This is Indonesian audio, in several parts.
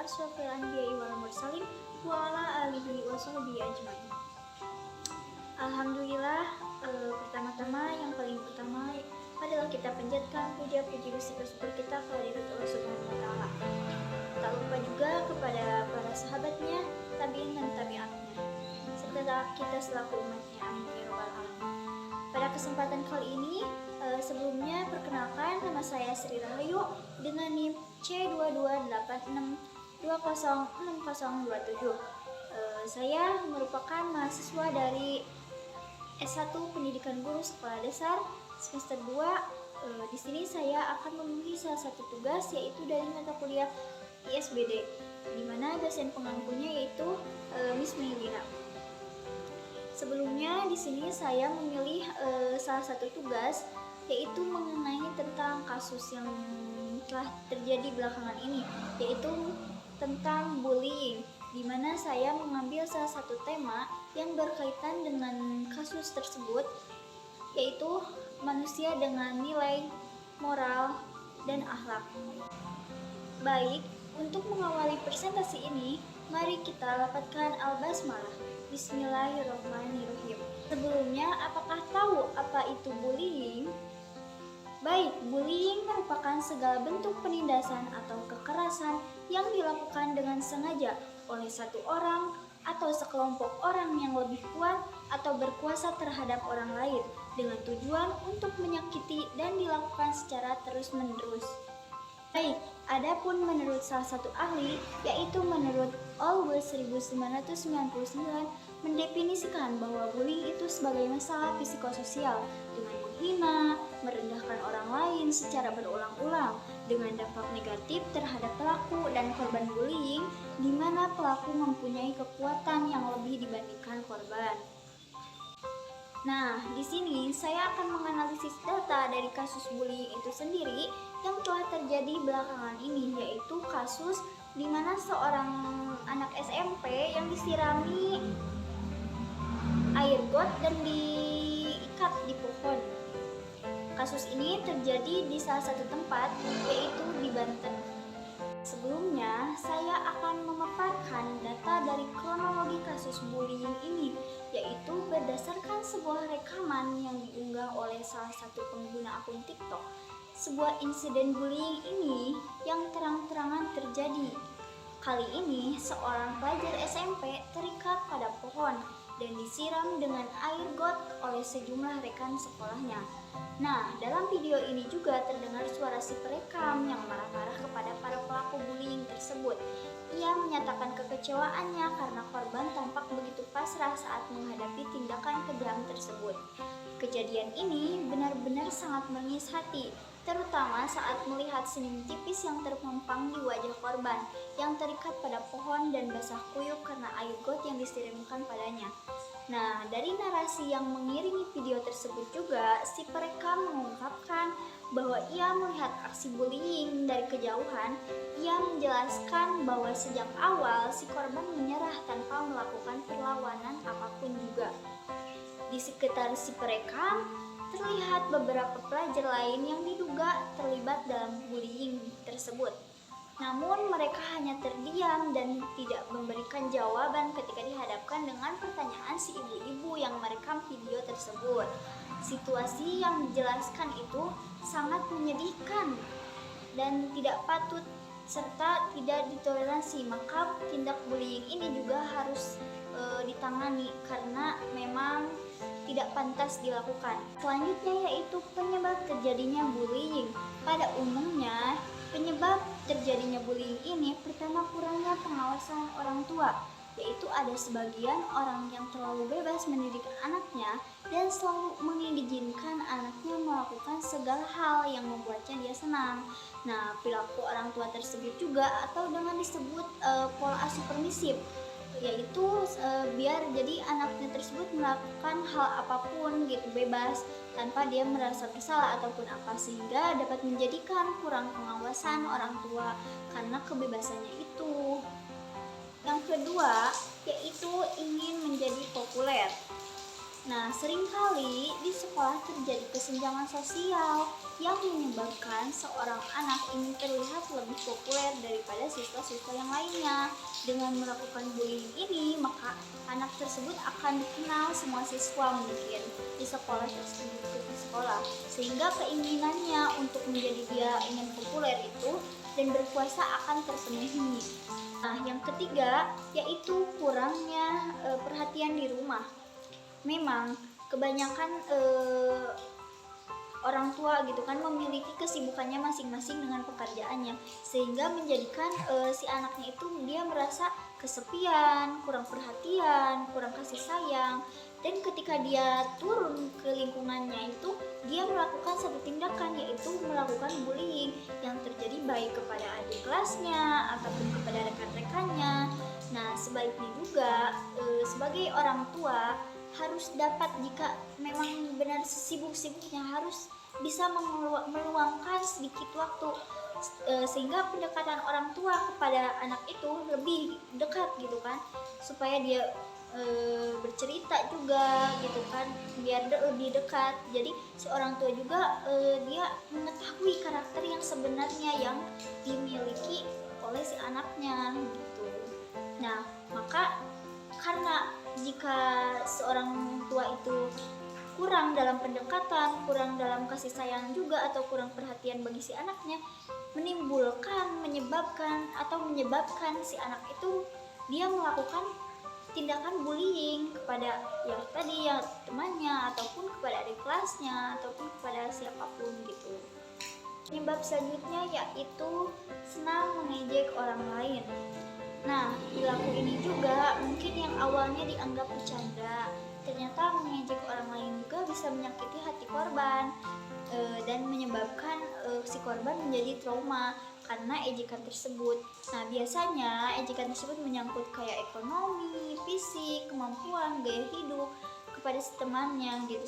asyrofil anbiya'i wal mursalin wa ala alihi wa sahbihi ajmain. Alhamdulillah, pertama-tama yang paling utama adalah kita panjatkan puja-puji bersyukur kita kehadirat Allah Subhanahu wa taala. Tak lupa juga kepada para sahabatnya, tabi'in dan tabi'atnya, serta kita selaku umatnya, amin ya rabbal alamin. Pada kesempatan kali ini, sebelumnya perkenalkan, nama saya Sri Rahayu dengan NIM C2286206027. Saya merupakan mahasiswa dari S1 Pendidikan Guru Sekolah Dasar semester 2. Di sini saya akan memenuhi salah satu tugas, yaitu dari mata kuliah ISBD, di mana dosen pengampunya yaitu Miss Melina. Sebelumnya di sini saya memilih salah satu tugas, yaitu mengenai tentang kasus yang telah terjadi belakangan ini, yaitu tentang bullying, di mana saya mengambil salah satu tema yang berkaitan dengan kasus tersebut, yaitu manusia dengan nilai moral dan akhlak. Baik, untuk mengawali presentasi ini, mari kita lapatkan al-basmalah. Bismillahirrahmanirrahim. Sebelumnya, apakah tahu apa itu bullying? Baik, bullying merupakan segala bentuk penindasan atau kekerasan yang dilakukan dengan sengaja oleh satu orang atau sekelompok orang yang lebih kuat atau berkuasa terhadap orang lain dengan tujuan untuk menyakiti dan dilakukan secara terus-menerus. Baik, adapun menurut salah satu ahli, yaitu menurut Olbers 1999, mendefinisikan bahwa bullying itu sebagai masalah psikososial dengan menghina, merendahkan orang lain secara berulang-ulang dengan dampak negatif terhadap pelaku dan korban bullying, di mana pelaku mempunyai kekuatan yang lebih dibandingkan korban. Nah, di sini saya akan menganalisis data dari kasus bullying itu sendiri yang telah terjadi belakangan ini, yaitu kasus di mana seorang anak SMP yang disirami air got dan diikat di pohon. Kasus ini terjadi di salah satu tempat, yaitu di Banten. Sebelumnya, saya akan memaparkan data dari kronologi kasus bullying ini, yaitu berdasarkan sebuah rekaman yang diunggah oleh salah satu pengguna akun TikTok. Sebuah insiden bullying ini yang terang-terangan terjadi. Kali ini, seorang pelajar SMP terikat pada pohon dan disiram dengan air got oleh sejumlah rekan sekolahnya. Nah, dalam video ini juga terdengar suara si perekam yang marah-marah kepada para pelaku bullying tersebut. Ia menyatakan kekecewaannya karena korban tampak begitu pasrah saat menghadapi tindakan kejam tersebut. Kejadian ini benar-benar sangat menangis hati, terutama saat melihat senyum tipis yang terpampang di wajah korban yang terikat pada pohon dan basah kuyup karena air got yang disiramkan padanya. Nah, dari narasi yang mengiringi video tersebut juga, si perekam mengungkapkan bahwa ia melihat aksi bullying dari kejauhan. Ia menjelaskan bahwa sejak awal si korban menyerah tanpa melakukan perlawanan apapun juga. Di sekitar si perekam terlihat beberapa pelajar lain yang diduga terlibat dalam bullying tersebut. Namun mereka hanya terdiam dan tidak memberikan jawaban ketika dihadapkan dengan pertanyaan si ibu-ibu yang merekam video tersebut. Situasi yang dijelaskan itu sangat menyedihkan dan tidak patut serta tidak ditoleransi, maka tindak bullying ini juga harus ditangani karena memang tidak pantas dilakukan. Selanjutnya yaitu penyebab terjadinya bullying. Pada umumnya, penyebab terjadinya bullying ini pertama kurangnya pengawasan orang tua, yaitu ada sebagian orang yang terlalu bebas mendidik anaknya dan selalu mengizinkan anaknya melakukan segala hal yang membuatnya dia senang. Nah, perilaku orang tua tersebut juga atau dengan disebut pola asuh permisif, yaitu biar jadi anaknya tersebut melakukan hal apapun gitu bebas tanpa dia merasa bersalah ataupun apa, sehingga dapat menjadikan kurang pengawasan orang tua karena kebebasannya itu. Yang kedua yaitu ingin menjadi populer. Nah, seringkali di sekolah terjadi kesenjangan sosial yang menyebabkan seorang anak ini terlihat lebih populer daripada siswa-siswa yang lainnya. Dengan melakukan bullying ini, maka anak tersebut akan dikenal semua siswa mungkin di sekolah tersebut, di sekolah, sehingga keinginannya untuk menjadi dia ingin populer itu dan berkuasa akan terpenuhi. Nah, yang ketiga yaitu kurangnya perhatian di rumah. Memang kebanyakan orang tua gitu kan memiliki kesibukannya masing-masing dengan pekerjaannya, sehingga menjadikan si anaknya itu dia merasa kesepian, kurang perhatian, kurang kasih sayang. Dan ketika dia turun ke lingkungannya itu, dia melakukan satu tindakan, yaitu melakukan bullying yang terjadi baik kepada adik kelasnya ataupun kepada rekan-rekannya. Nah, sebaiknya juga sebagai orang tua harus dapat, jika memang benar sibuk-sibuknya, harus bisa meluangkan sedikit waktu sehingga pendekatan orang tua kepada anak itu lebih dekat gitu kan, supaya dia bercerita juga gitu kan, biar lebih dekat. Jadi si orang tua juga dia mengetahui karakter yang sebenarnya yang dimiliki oleh si anaknya gitu. Nah, maka karena jika seorang tua itu kurang dalam pendekatan, kurang dalam kasih sayang juga, atau kurang perhatian bagi si anaknya, menyebabkan si anak itu dia melakukan tindakan bullying kepada ya tadi ya temannya, ataupun kepada adik kelasnya, ataupun kepada siapapun gitu. Penyebab selanjutnya yaitu senang mengejek orang lain. Nah, perilaku ini juga mungkin yang awalnya dianggap bercanda, ternyata mengejek orang lain juga bisa menyakiti hati korban dan menyebabkan si korban menjadi trauma karena ejekan tersebut. Nah, biasanya ejekan tersebut menyangkut kayak ekonomi, fisik, kemampuan, gaya hidup kepada si temannya gitu,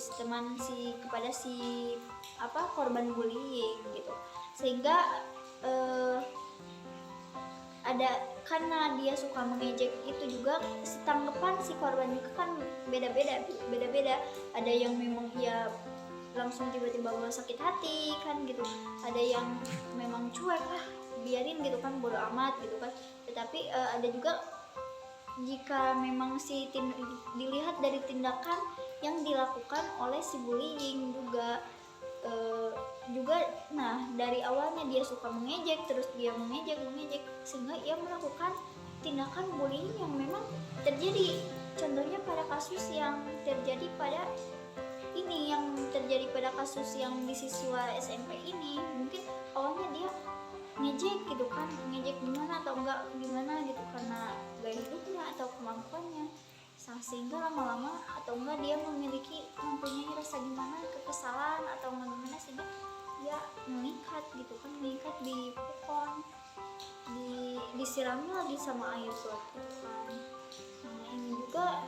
kepada si korban bullying gitu. Sehingga karena dia suka mengejek itu juga, tanggapan si korban juga kan beda-beda. Ada yang memang ya langsung tiba-tiba sakit hati kan gitu, ada yang memang cuek biarin gitu kan, bodo amat gitu kan. Tetapi ada juga jika memang dilihat dari tindakan yang dilakukan oleh si bullying juga. Nah, dari awalnya dia suka mengejek, terus dia mengejek sehingga ia melakukan tindakan bullying yang memang terjadi. Contohnya pada kasus yang terjadi pada kasus yang di siswa SMP ini, mungkin awalnya dia ngejek gitu kan, ngejek gimana atau enggak gimana gitu karena gaya hidupnya atau kemampuannya, sehingga lama-lama atau enggak dia mempunyai rasa gimana, kekesalan atau gimana, sehingga dia mengikat gitu kan, mengikat di pohon, disiramnya lagi sama air got gitu kan. Nah, ini juga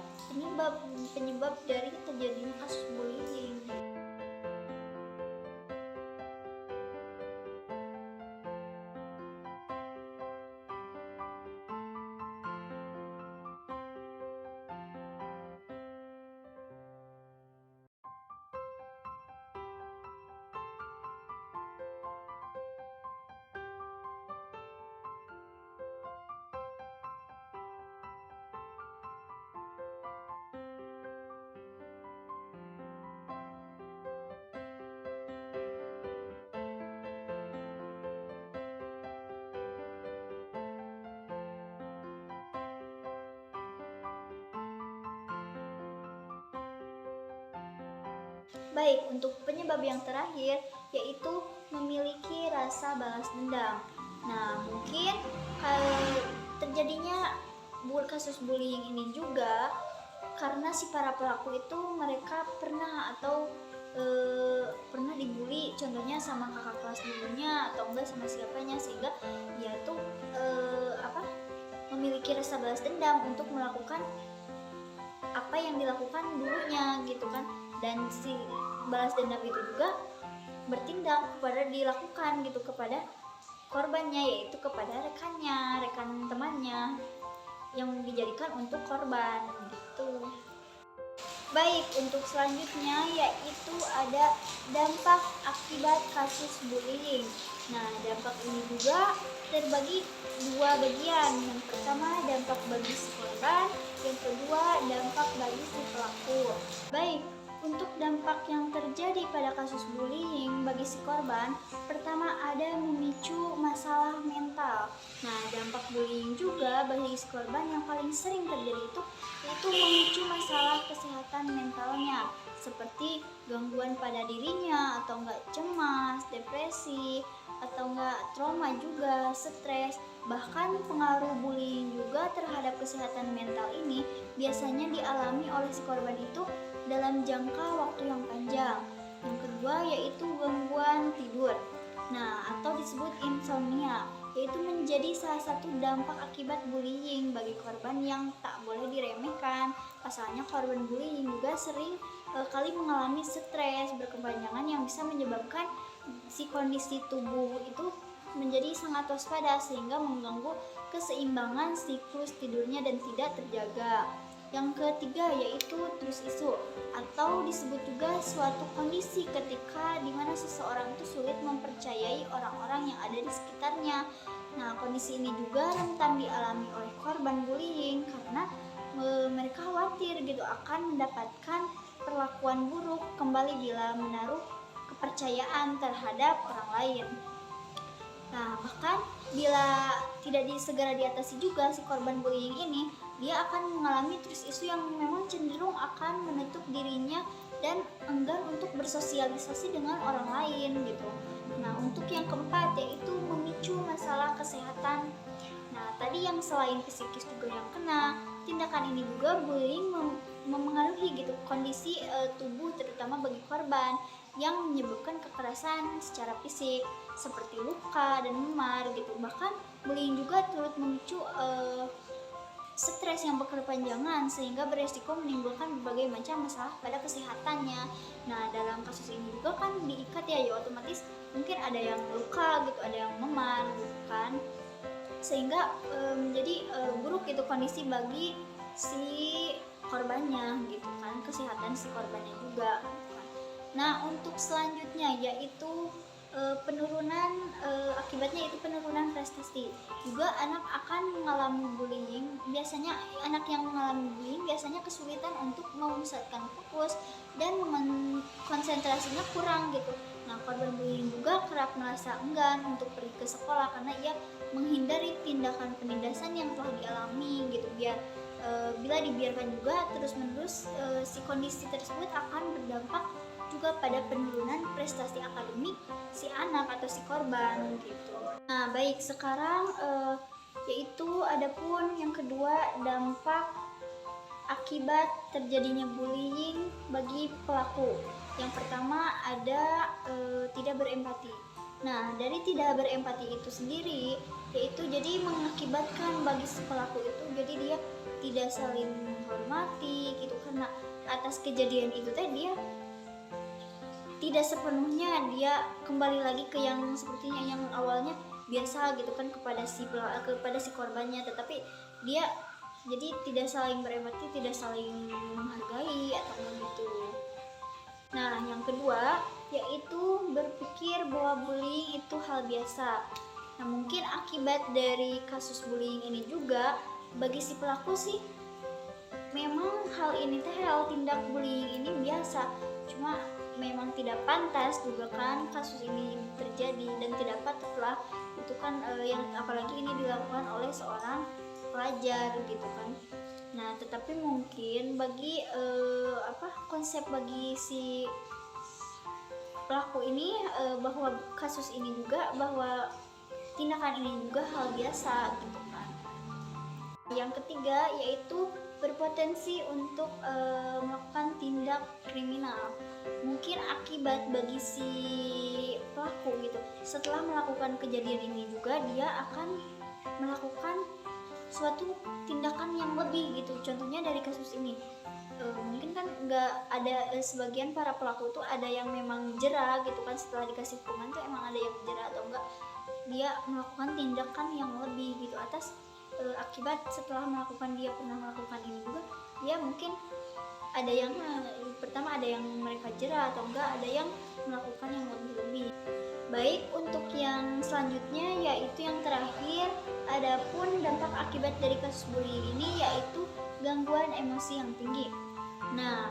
penyebab dari terjadinya kasus bullying. Baik, untuk penyebab yang terakhir yaitu memiliki rasa balas dendam. Nah, mungkin terjadinya kasus bullying ini juga karena si para pelaku itu mereka pernah dibully, contohnya sama kakak kelas dulunya atau enggak sama siapanya, sehingga dia tuh memiliki rasa balas dendam untuk melakukan apa yang dilakukan dulunya gitu kan. Dan si balas dendam itu juga bertindak dilakukan gitu kepada korbannya, yaitu kepada rekan temannya yang dijadikan untuk korban gitu. Baik, untuk selanjutnya yaitu ada dampak akibat kasus bullying. Nah, dampak ini juga terbagi dua bagian. Yang pertama dampak bagi si korban, yang kedua dampak bagi si pelaku. Baik, untuk dampak yang terjadi pada kasus bullying bagi si korban, pertama ada memicu masalah mental. Nah, dampak bullying juga bagi si korban yang paling sering terjadi itu memicu masalah kesehatan mentalnya, seperti gangguan pada dirinya, atau enggak cemas, depresi, atau enggak trauma juga, stres. Bahkan pengaruh bullying juga terhadap kesehatan mental ini biasanya dialami oleh si korban itu dalam jangka waktu yang panjang. Yang kedua yaitu gangguan tidur. Nah, atau disebut insomnia, yaitu menjadi salah satu dampak akibat bullying bagi korban yang tak boleh diremehkan. Pasalnya korban bullying juga sering kali mengalami stres berkepanjangan yang bisa menyebabkan si kondisi tubuh itu menjadi sangat waspada sehingga mengganggu keseimbangan siklus tidurnya dan tidak terjaga. Yang ketiga yaitu trust issue, atau disebut juga suatu kondisi ketika dimana seseorang itu sulit mempercayai orang-orang yang ada di sekitarnya. Nah, kondisi ini juga rentan dialami oleh korban bullying karena mereka khawatir gitu akan mendapatkan perlakuan buruk kembali bila menaruh kepercayaan terhadap orang lain. Nah, bahkan bila tidak segera diatasi juga si korban bullying ini, dia akan mengalami trust issue yang memang cenderung akan menutup dirinya dan enggan untuk bersosialisasi dengan orang lain gitu. Nah, untuk yang keempat yaitu memicu masalah kesehatan. Nah, tadi yang selain psikis juga yang kena, tindakan ini juga bullying memengaruhi gitu kondisi tubuh terutama bagi korban yang menyebabkan kekerasan secara fisik seperti luka dan memar gitu. Bahkan bullying juga turut memicu stres yang berkepanjangan sehingga beresiko menimbulkan berbagai macam masalah pada kesehatannya. Nah, dalam kasus ini juga kan diikat ya otomatis mungkin ada yang luka gitu, ada yang memar gitu kan, sehingga menjadi buruk itu kondisi bagi si korbannya gitu kan, kesehatan si korbannya juga. Nah, untuk selanjutnya yaitu penurunan akibatnya itu penurunan prestasi. Juga anak akan mengalami bullying. Biasanya anak yang mengalami bullying biasanya kesulitan untuk memusatkan fokus dan konsentrasinya kurang gitu. Nah, korban bullying juga kerap merasa enggan untuk pergi ke sekolah karena ia menghindari tindakan penindasan yang telah dialami gitu. Bila dibiarkan juga terus-menerus si kondisi tersebut akan berdampak juga pada penurunan prestasi akademik si anak atau si korban gitu. Nah, baik, sekarang yaitu adapun yang kedua dampak akibat terjadinya bullying bagi pelaku. Yang pertama ada tidak berempati. Nah, dari tidak berempati itu sendiri yaitu jadi mengakibatkan bagi si pelaku itu jadi dia tidak saling menghormati gitu, karena atas kejadian itu tadi dia tidak sepenuhnya dia kembali lagi ke yang sepertinya yang awalnya biasa gitu kan kepada si korbannya, tetapi dia jadi tidak saling berempati, tidak saling menghargai atau begitu. Nah, yang kedua yaitu berpikir bahwa bullying itu hal biasa. Nah, mungkin akibat dari kasus bullying ini juga bagi si pelaku sih memang hal ini tindak bullying ini biasa, cuma memang tidak pantas juga kan kasus ini terjadi dan tidak patut lah itu kan yang apalagi ini dilakukan oleh seorang pelajar gitu kan. Nah, tetapi mungkin bagi konsep bagi si pelaku ini bahwa kasus ini juga bahwa tindakan ini juga hal biasa gitu kan. Yang ketiga yaitu berpotensi untuk melakukan tindak kriminal. Mungkin akibat bagi si pelaku gitu, setelah melakukan kejadian ini juga dia akan melakukan suatu tindakan yang lebih gitu. Contohnya dari kasus ini mungkin kan nggak ada sebagian para pelaku tuh ada yang memang jera gitu kan, setelah dikasih hukuman tuh emang ada yang jera atau enggak dia melakukan tindakan yang lebih gitu atas akibat setelah dia pernah melakukan ini juga dia mungkin ada yang pertama ada yang mereka jerah atau enggak ada yang melakukan yang lebih-lebih. Baik, untuk yang selanjutnya yaitu yang terakhir, adapun dampak akibat dari kasus bullying ini yaitu gangguan emosi yang tinggi. Nah,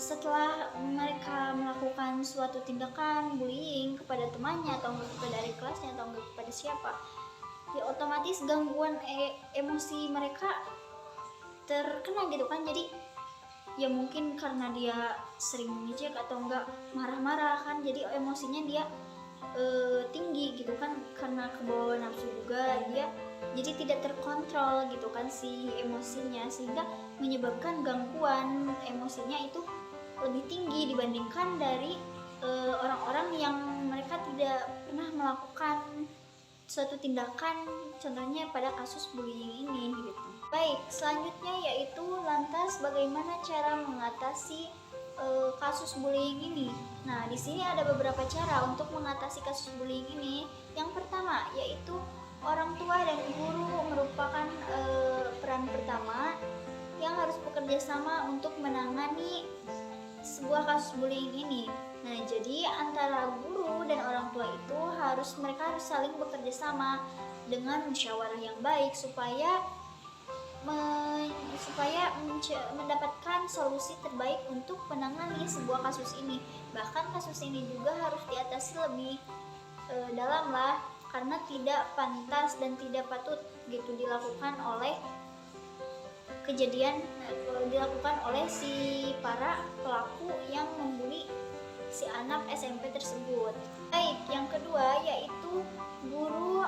setelah mereka melakukan suatu tindakan bullying kepada temannya atau enggak kepada adik kelasnya atau enggak kepada siapa, ya otomatis gangguan emosi mereka terkena gitu kan. Jadi ya mungkin karena dia sering mengejek atau enggak marah-marah kan, jadi emosinya dia tinggi gitu kan, karena kebawa nafsu juga dia jadi tidak terkontrol gitu kan si emosinya, sehingga menyebabkan gangguan emosinya itu lebih tinggi dibandingkan dari orang-orang yang mereka tidak pernah melakukan suatu tindakan, contohnya pada kasus bullying ini gitu. Baik, selanjutnya yaitu lantas bagaimana cara mengatasi kasus bullying ini. Nah, di sini ada beberapa cara untuk mengatasi kasus bullying ini. Yang pertama yaitu orang tua dan guru merupakan peran pertama yang harus bekerja sama untuk menangani sebuah kasus bullying ini. Nah, jadi antara guru dan orang tua itu mereka harus saling bekerja sama dengan musyawarah yang baik supaya mendapatkan solusi terbaik untuk menangani sebuah kasus ini. Bahkan kasus ini juga harus diatasi lebih dalam lah, karena tidak pantas dan tidak patut gitu dilakukan oleh si para pelaku yang membuli si anak SMP tersebut. Baik, yang kedua yaitu guru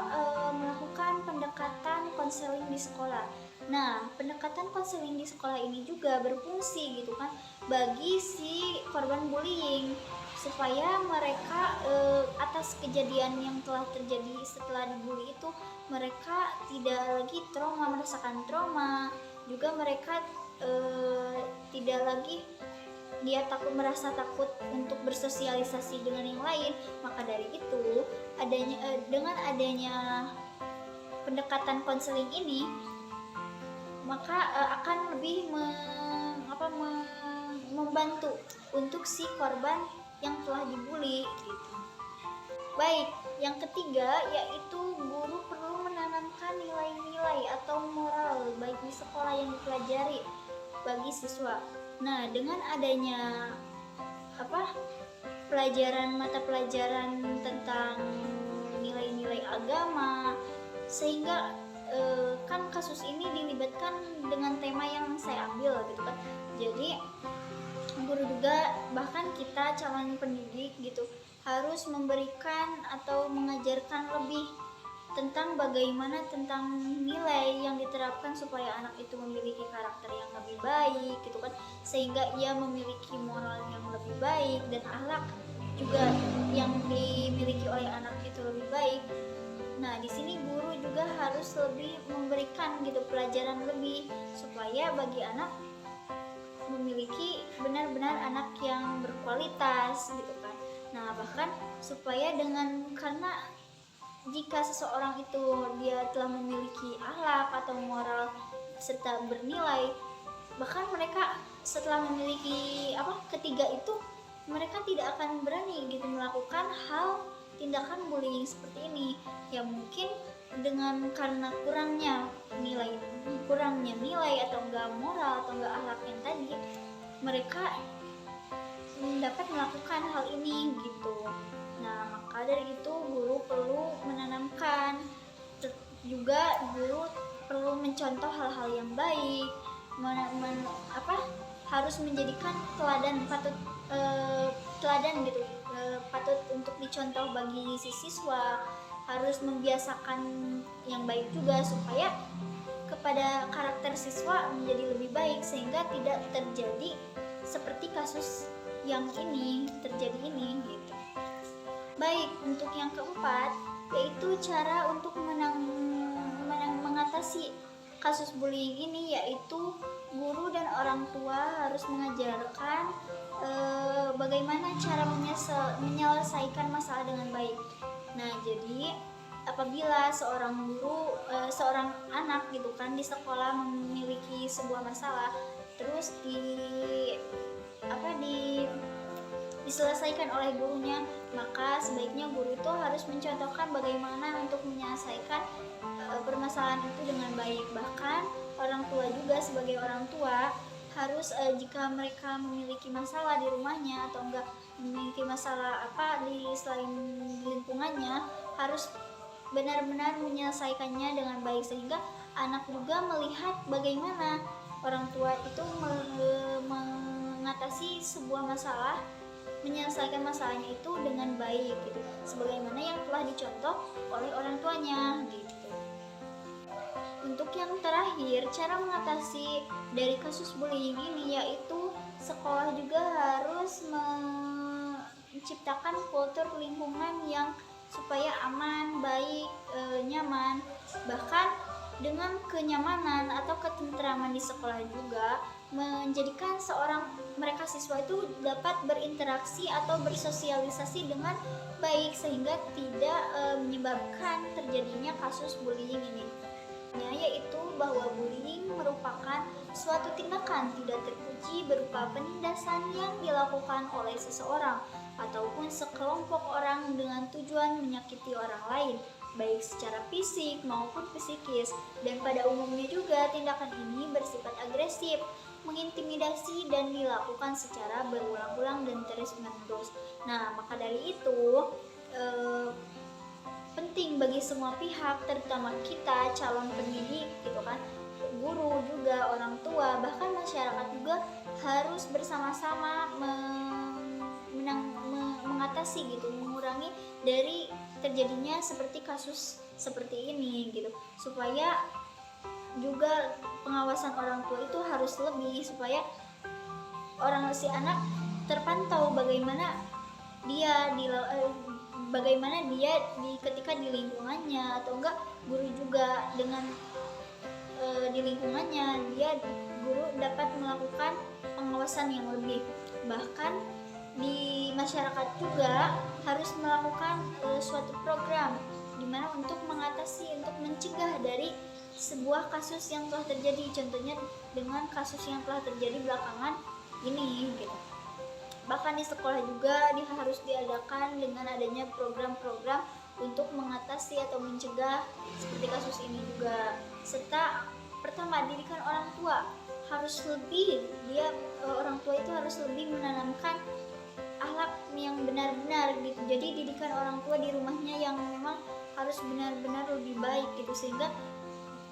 melakukan pendekatan konseling di sekolah. Nah, pendekatan konseling di sekolah ini juga berfungsi gitu kan bagi si korban bullying, supaya mereka atas kejadian yang telah terjadi setelah dibully itu mereka tidak lagi merasakan trauma, juga mereka tidak lagi merasa takut untuk bersosialisasi dengan yang lain. Maka dari itu dengan adanya pendekatan konseling ini, maka akan lebih membantu untuk si korban yang telah dibully gitu. Baik, yang ketiga yaitu guru perlu menanamkan nilai-nilai atau moral baik di sekolah yang dipelajari bagi siswa. Nah, dengan adanya mata pelajaran tentang nilai-nilai agama, sehingga kan kasus ini dilibatkan dengan tema yang saya ambil gitu kan. Jadi guru juga, bahkan kita calon pendidik gitu, harus memberikan atau mengajarkan lebih tentang bagaimana tentang nilai yang diterapkan supaya anak itu memiliki karakter yang lebih baik gitu kan, sehingga ia memiliki moral yang lebih baik dan akhlak juga yang dimiliki oleh anak itu lebih baik. Nah, di sini guru juga harus lebih memberikan gitu pelajaran lebih supaya bagi anak memiliki benar-benar anak yang berkualitas gitu kan. Nah, bahkan supaya karena jika seseorang itu dia telah memiliki akhlak atau moral serta bernilai, bahkan mereka setelah memiliki ketiga itu, mereka tidak akan berani gitu melakukan tindakan bullying seperti ini. Ya mungkin karena kurangnya nilai atau enggak moral atau enggak akhlak yang tadi, mereka dapat melakukan hal ini gitu. Nah, maka dari itu guru perlu menanamkan, juga guru perlu mencontoh hal-hal yang baik, harus menjadikan teladan gitu, patut untuk dicontoh bagi si siswa, harus membiasakan yang baik juga supaya kepada karakter siswa menjadi lebih baik, sehingga tidak terjadi seperti kasus yang terjadi ini gitu. Baik, untuk yang keempat yaitu cara untuk mengatasi kasus bullying ini, yaitu guru dan orang tua harus mengajarkan bagaimana cara menyelesaikan masalah dengan baik. Nah, jadi apabila seorang anak gitu kan di sekolah memiliki sebuah masalah, terus diselesaikan oleh gurunya, maka sebaiknya guru itu harus mencontohkan bagaimana untuk menyelesaikan permasalahan itu dengan baik. Bahkan orang tua juga sebagai orang tua harus jika mereka memiliki masalah di rumahnya atau enggak memiliki masalah di selain di lingkungannya, harus benar-benar menyelesaikannya dengan baik, sehingga anak juga melihat bagaimana orang tua itu mengatasi sebuah masalah, menyelesaikan masalahnya itu dengan baik gitu, sebagaimana yang telah dicontoh oleh orang tuanya gitu. Untuk yang terakhir, cara mengatasi dari kasus bullying ini yaitu sekolah juga harus menciptakan kultur lingkungan yang supaya aman, baik, nyaman. Bahkan dengan kenyamanan atau ketentraman di sekolah juga menjadikan mereka siswa itu dapat berinteraksi atau bersosialisasi dengan baik, sehingga tidak menyebabkan terjadinya kasus bullying ini, yaitu bahwa bullying merupakan suatu tindakan tidak terpuji berupa penindasan yang dilakukan oleh seseorang ataupun sekelompok orang dengan tujuan menyakiti orang lain, baik secara fisik maupun psikis. Dan pada umumnya juga tindakan ini bersifat agresif, mengintimidasi, dan dilakukan secara berulang-ulang dan terus-menerus. Nah, maka dari itu penting bagi semua pihak, terutama kita calon pendidik gitu kan, guru juga, orang tua, bahkan masyarakat juga harus bersama-sama mengatasi gitu, mengurangi dari terjadinya seperti kasus seperti ini gitu, supaya juga pengawasan orang tua itu harus lebih, supaya si anak terpantau bagaimana dia ketika di lingkungannya, atau enggak guru juga dengan di lingkungannya guru dapat melakukan pengawasan yang lebih. Bahkan di masyarakat juga harus melakukan suatu program dimana untuk mencegah dari sebuah kasus yang telah terjadi, contohnya dengan kasus yang telah terjadi belakangan ini gitu. Bahkan di sekolah juga harus diadakan dengan adanya program-program untuk mengatasi atau mencegah seperti kasus ini juga. Serta pertama, didikan orang tua harus lebih, orang tua itu harus lebih menanamkan akhlak yang benar-benar gitu. Jadi didikan orang tua di rumahnya yang memang harus benar-benar lebih baik gitu, sehingga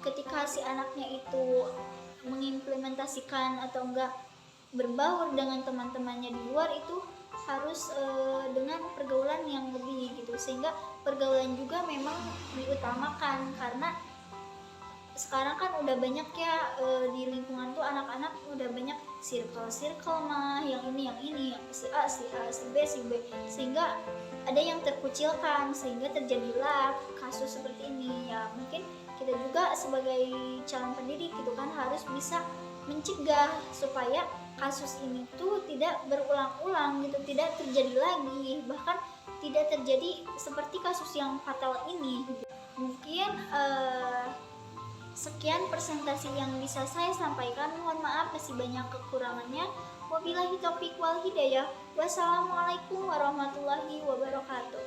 ketika si anaknya itu mengimplementasikan atau enggak berbaur dengan teman-temannya di luar, itu harus dengan pergaulan yang lebih gitu, sehingga pergaulan juga memang diutamakan. Karena sekarang kan udah banyak ya di lingkungan tuh anak-anak udah banyak circle mah, yang ini si A, si B, sehingga ada yang terkucilkan, sehingga terjadilah kasus seperti ini. Ya mungkin kita juga sebagai calon pendidik gitu kan harus bisa mencegah supaya kasus ini tuh tidak berulang-ulang gitu, tidak terjadi lagi, bahkan tidak terjadi seperti kasus yang fatal ini. Mungkin sekian presentasi yang bisa saya sampaikan, mohon maaf masih banyak kekurangannya. Wabillahi taufiq wal hidayah. Wassalamualaikum warahmatullahi wabarakatuh.